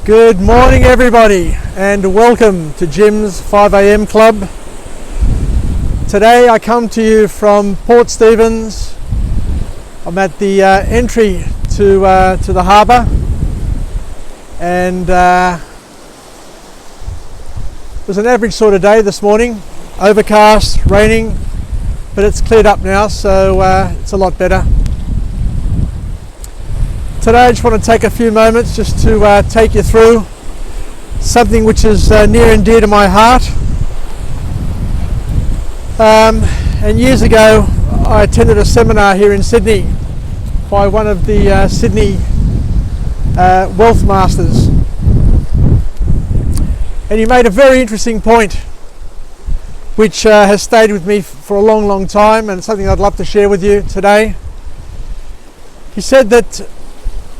Good morning everybody and welcome to Jim's 5am Club. Today I come to you from Port Stephens. I'm at the entry to the harbour, and it was an average sort of day this morning. Overcast, raining, but it's cleared up now, so it's a lot better. Today I just want to take a few moments just to take you through something which is near and dear to my heart. And years ago I attended a seminar here in Sydney by one of the Sydney wealth masters, and he made a very interesting point which has stayed with me for a long time, and something I'd love to share with you today. He said that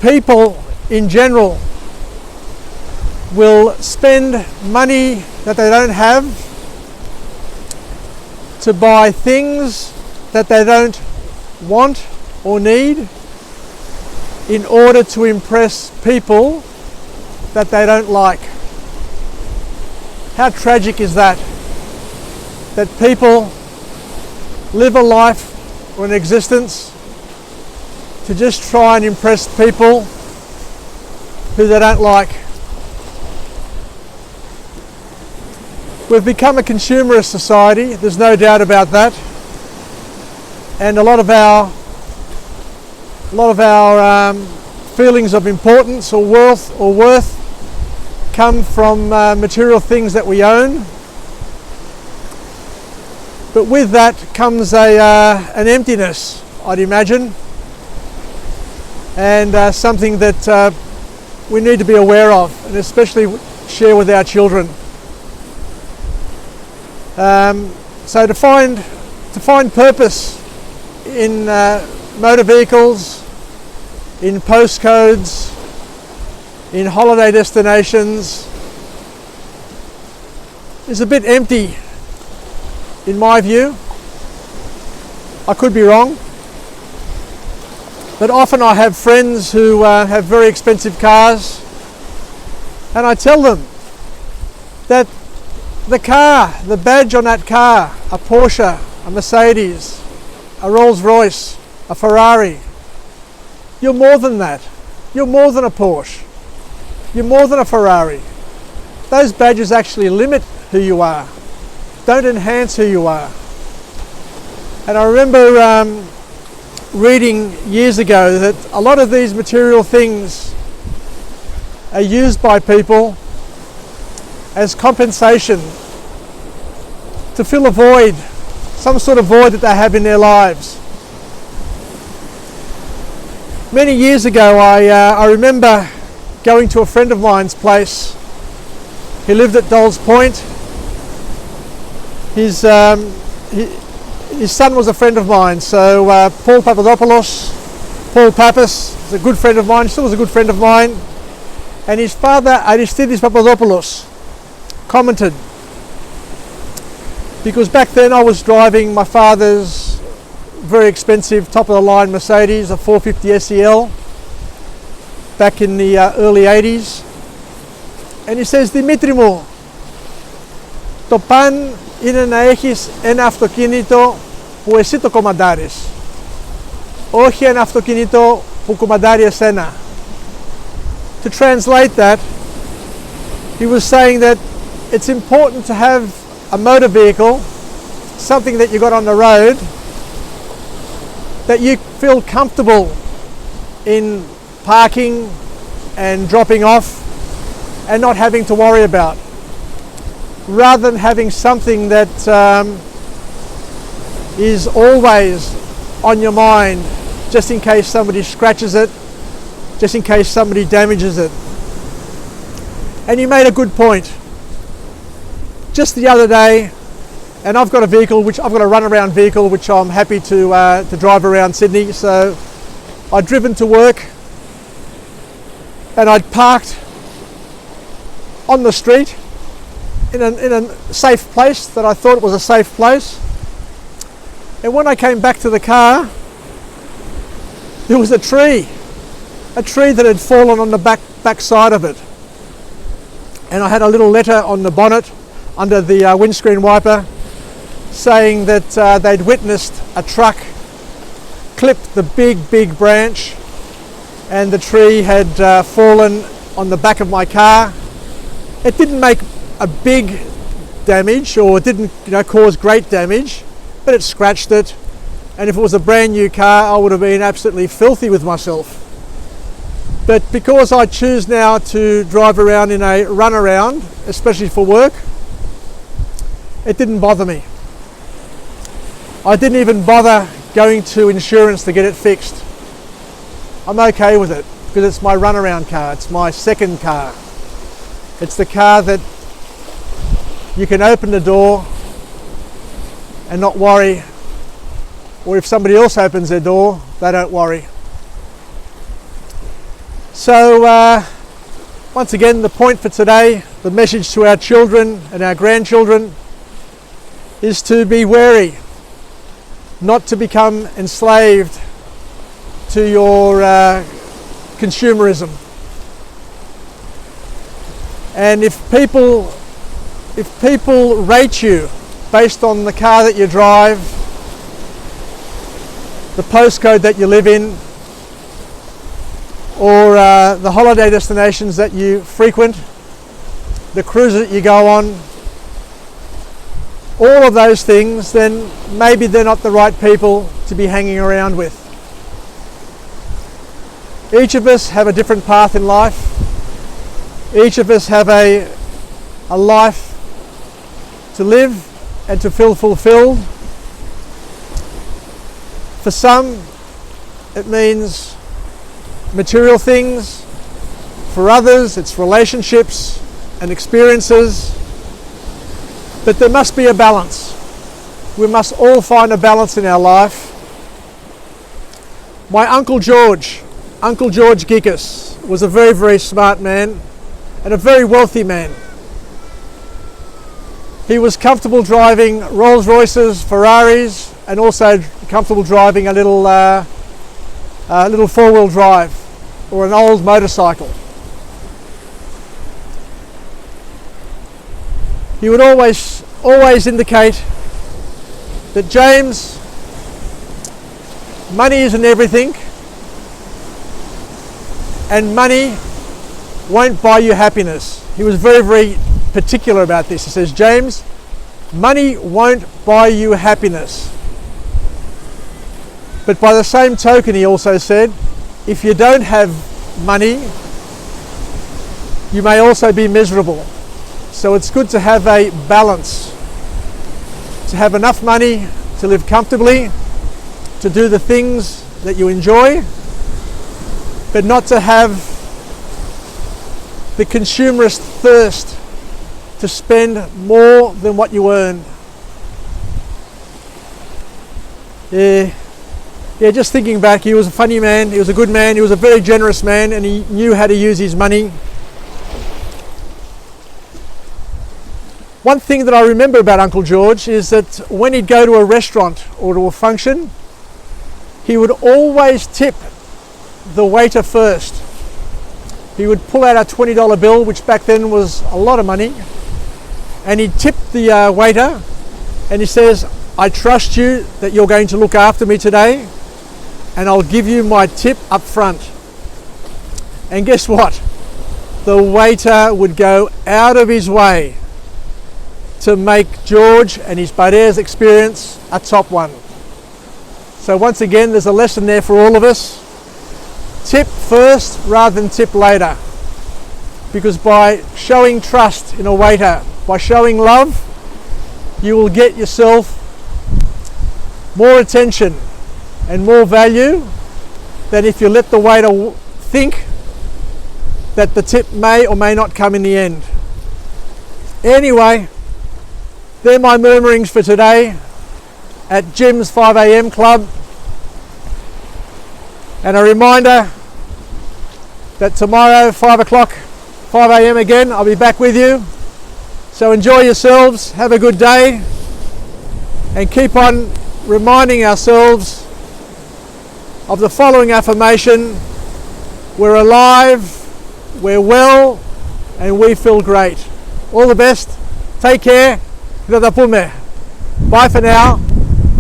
people in general will spend money that they don't have to buy things that they don't want or need in order to impress people that they don't like. How tragic is that? That people live a life or an existence to just try and impress people who they don't like. We've become a consumerist society, there's no doubt about that, and a lot of our feelings of importance or worth come from material things that we own. But with that comes an emptiness, I'd imagine, and something that we need to be aware of, and especially share with our children. So to find purpose in motor vehicles, in postcodes, in holiday destinations is a bit empty in my view. I could be wrong. But often I have friends who have very expensive cars, and I tell them that the car, the badge on that car, a Porsche, a Mercedes, a Rolls Royce, a Ferrari, you're more than that. You're more than a Porsche. You're more than a Ferrari. Those badges actually limit who you are, don't enhance who you are. And I remember reading years ago that a lot of these material things are used by people as compensation to fill a void, some sort of void that they have in their lives. Many years ago I remember going to a friend of mine's place. He lived at Dolls Point. His son was a friend of mine, so Paul Papas is a good friend of mine, still was a good friend of mine, and his father, Aristidis Papadopoulos, commented, because back then I was driving my father's very expensive top-of-the-line Mercedes, a 450 SEL, back in the early 80s, and he says, Δημήτρη μου, το παν είναι να έχεις ένα αυτοκίνητο που εσύ το κομμαντάρεις, όχι ένα αυτοκίνητο που κομμαντάρει εσένα. To translate that, he was saying that it's important to have a motor vehicle, something that you got on the road, that you feel comfortable in parking and dropping off and not having to worry about, rather than having something that is always on your mind, just in case somebody scratches it, just in case somebody damages it. And you made a good point. Just the other day, and I've got a vehicle, which I've got a run-around vehicle, which I'm happy to drive around Sydney. So I'd driven to work, and I'd parked on the street in a safe place that I thought was a safe place. And when I came back to the car, there was a tree that had fallen on the back side of it. and I had a little letter on the bonnet under the windscreen wiper saying that they'd witnessed a truck clip the big branch, and the tree had fallen on the back of my car. It didn't make a big damage, or it didn't cause great damage, but it scratched it, and if it was a brand new car I would have been absolutely filthy with myself. But because I choose now to drive around in a runaround, especially for work, it didn't bother me. I didn't even bother going to insurance to get it fixed. I'm okay with it because it's my runaround car. It's my second car. It's the car that you can open the door and not worry, or if somebody else opens their door, they don't worry. So once again, the point for today, the message to our children and our grandchildren, is to be wary, not to become enslaved to your consumerism. And if people rate you based on the car that you drive, the postcode that you live in, or the holiday destinations that you frequent, the cruises that you go on, all of those things, then maybe they're not the right people to be hanging around with. Each of us have a different path in life. Each of us have a life to live and to feel fulfilled. For some, it means material things. For others, it's relationships and experiences. But there must be a balance. We must all find a balance in our life. My Uncle George Gikas, was a very, very smart man and a very wealthy man. He was comfortable driving Rolls Royces, Ferraris, and also comfortable driving a little four-wheel drive or an old motorcycle. He would always indicate that, James, money isn't everything, and money won't buy you happiness. He was very, very particular about this. He says, James, money won't buy you happiness. But by the same token, he also said, if you don't have money, you may also be miserable. So it's good to have a balance, to have enough money to live comfortably, to do the things that you enjoy, but not to have the consumerist thirst to spend more than what you earn. Yeah, just thinking back, he was a funny man, he was a good man, he was a very generous man, and he knew how to use his money. One thing that I remember about Uncle George is that when he'd go to a restaurant or to a function, he would always tip the waiter first. He would pull out a $20 bill, which back then was a lot of money, and he'd tip the waiter, and he says, I trust you that you're going to look after me today, and I'll give you my tip up front. And guess what? The waiter would go out of his way to make George and his Badair's experience a top one. So once again, there's a lesson there for all of us. Tip first rather than tip later. Because by showing trust in a waiter, by showing love, you will get yourself more attention and more value than if you let the waiter think that the tip may or may not come in the end. Anyway, they're my murmurings for today at Jim's 5 a.m. Club. And a reminder that tomorrow, 5 a.m. again, I'll be back with you. So enjoy yourselves, have a good day, and keep on reminding ourselves of the following affirmation: we're alive, we're well, and we feel great. All the best. Take care. Bye for now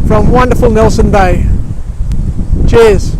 from wonderful Nelson Bay. Cheers.